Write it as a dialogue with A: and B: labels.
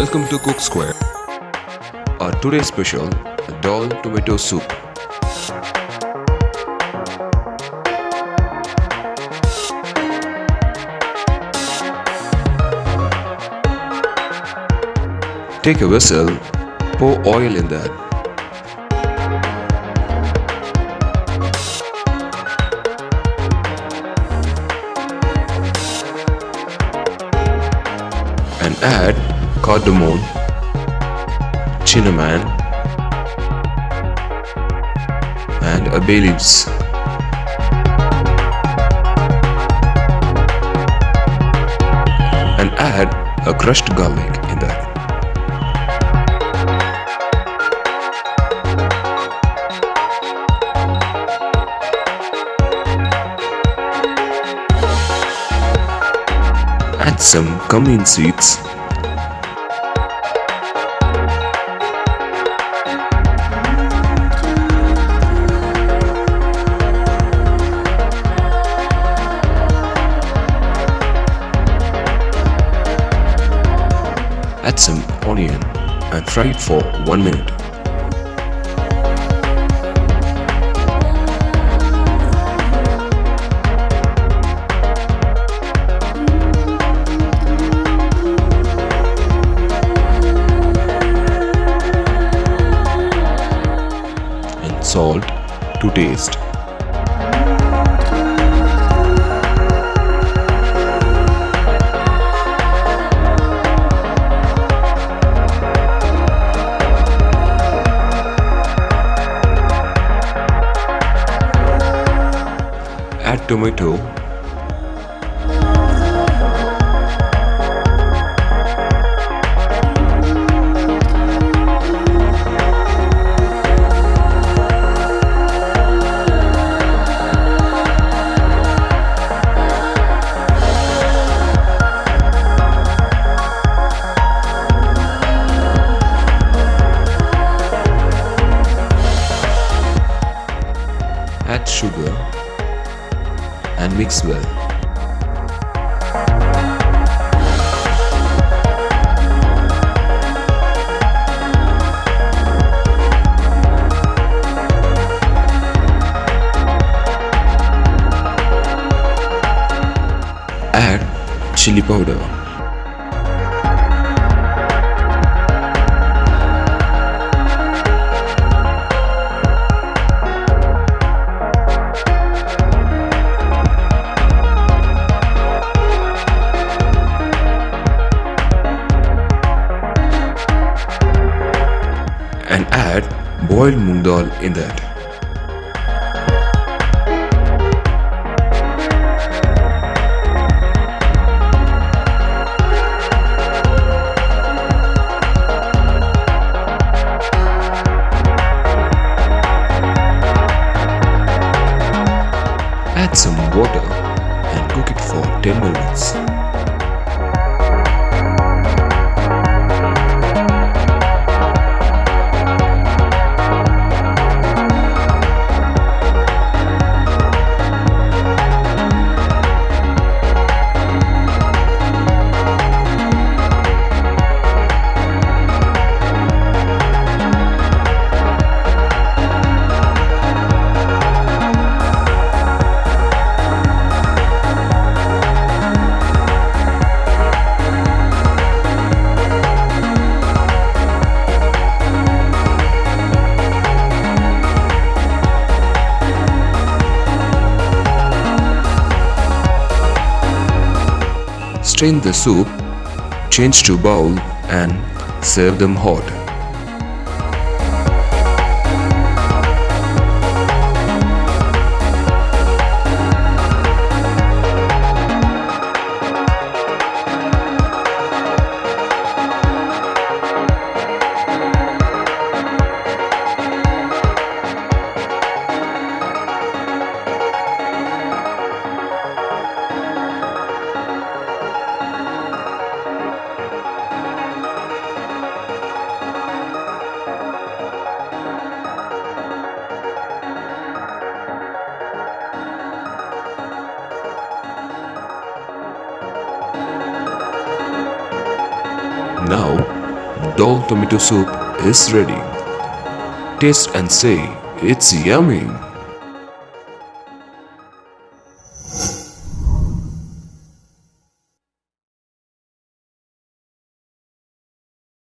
A: Welcome to Cook Square. Our today's special, Dhall tomato soup. Take a vessel, pour oil in that. And add cardamom, cinnamon, and a bay leaves. And add a crushed garlic in that. Add some cumin seeds. Add some onion and fry it for 1 minute. And salt to taste. Add tomato, add sugar and mix well. Add chili powder. And add boiled moong dal in that. Add some water and cook it for 10 minutes. Strain the soup, change to bowl and serve them hot. Now Dhall tomato soup is ready. Taste and say it's yummy.